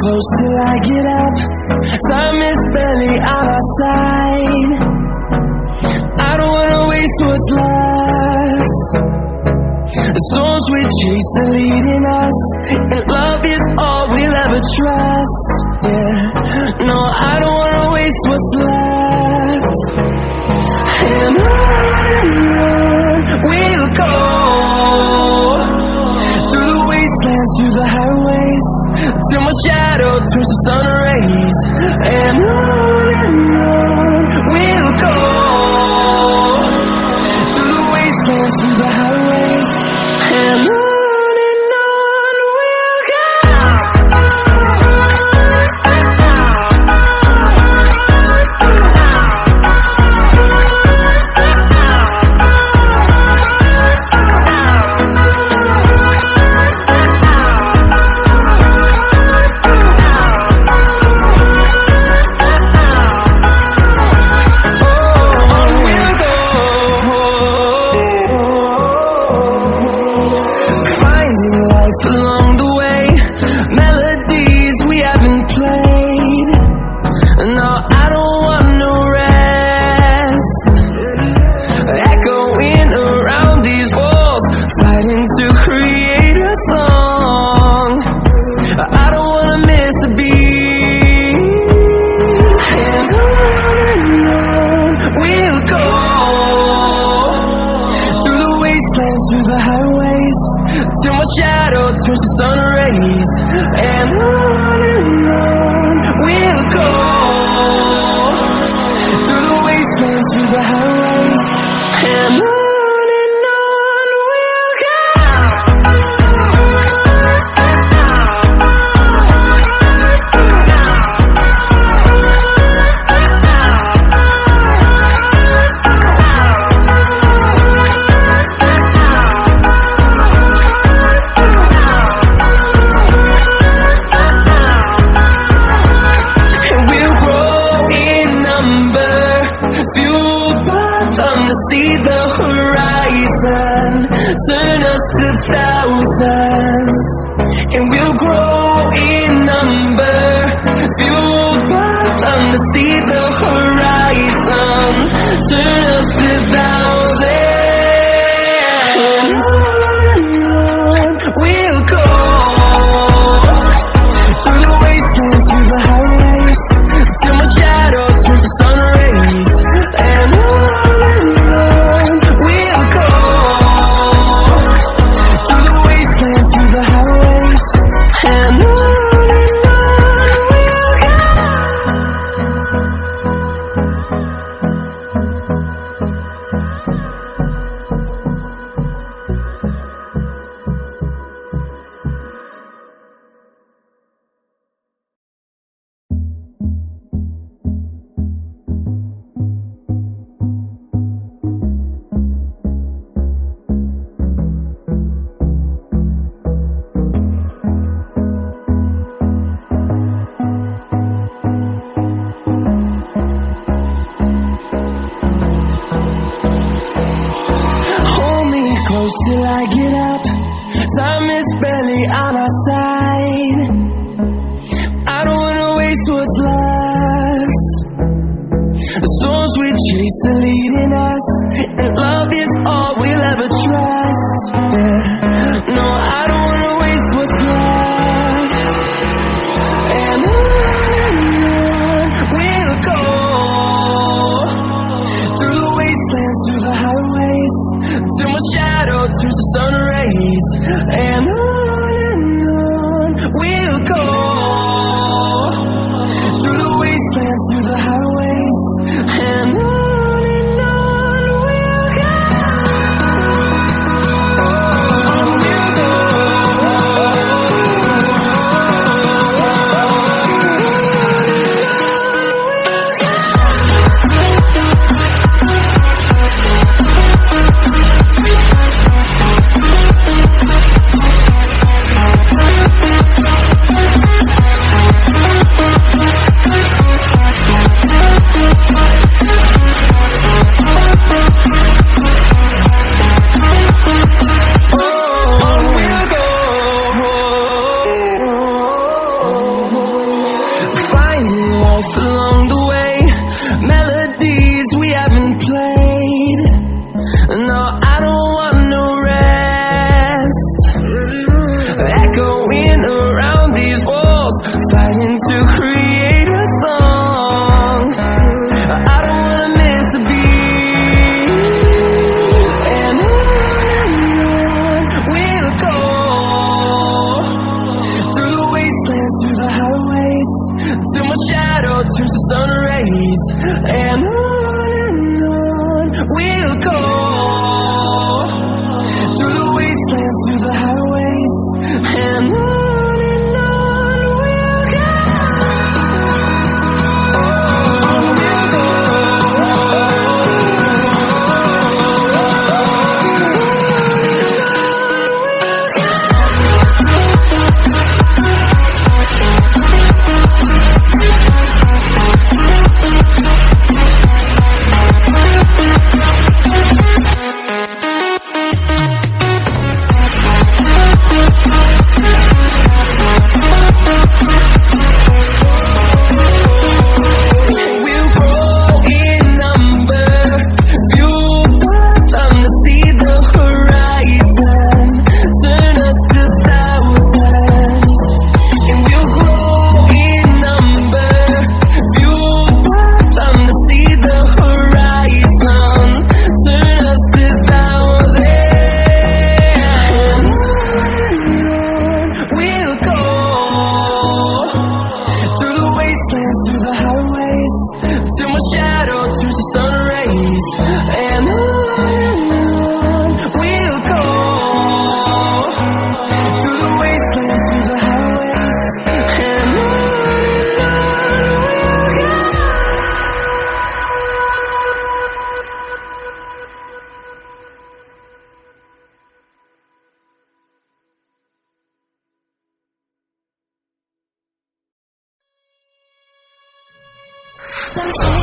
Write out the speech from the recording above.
close till I get up. Time is barely on our side. I don't wanna waste what's left. The storms we chase are leading us, and love is all we'll ever trust. Yeah, no, I don't wanna waste what's left. And on we'll go, through the wastelands, through the highways, till my shadow turns to sun rays. And on we'll go, through the wastelands, through the highways, and on we'll go. Along the way, melodies we haven't played. No, I don't want no rest. Echoing around these walls, fighting to create a song. I don't wanna miss a beat. And on we'll go, through the wastelands, through the highways, till my shadow turns to sun rays. And on we'll go, through the wastelands, through the highways, and on we'll go. Fueled by them to see the horizon, turn us to thousands, and we'll grow in number. Fueled by them to see the horizon, turn us to thousands. And on we'll go, through the wastelands, through the highways, till my shadow turns to sun rays. And on we'll go, through the wastelands, through the highways, and on we'll go. Close till I get up. Time is barely on our side. I don't wanna waste what's left. The storms we chase are leading us, and love is all we'll ever trust. Yeah. No, I don't wanna waste what's left. And on we'll go, through the wastelands, through the highways, till my shadow turns to sun rays. And on we'll go, through the wastelands, through the highways, and on we'll go. rays, and on we'll go, through the wastelands, through the highways, and on we'll go. Through the highways, through my shadow, through the sun rays, and on we'll go, through the wastelands, through the highways, and on we'll go. Let me see.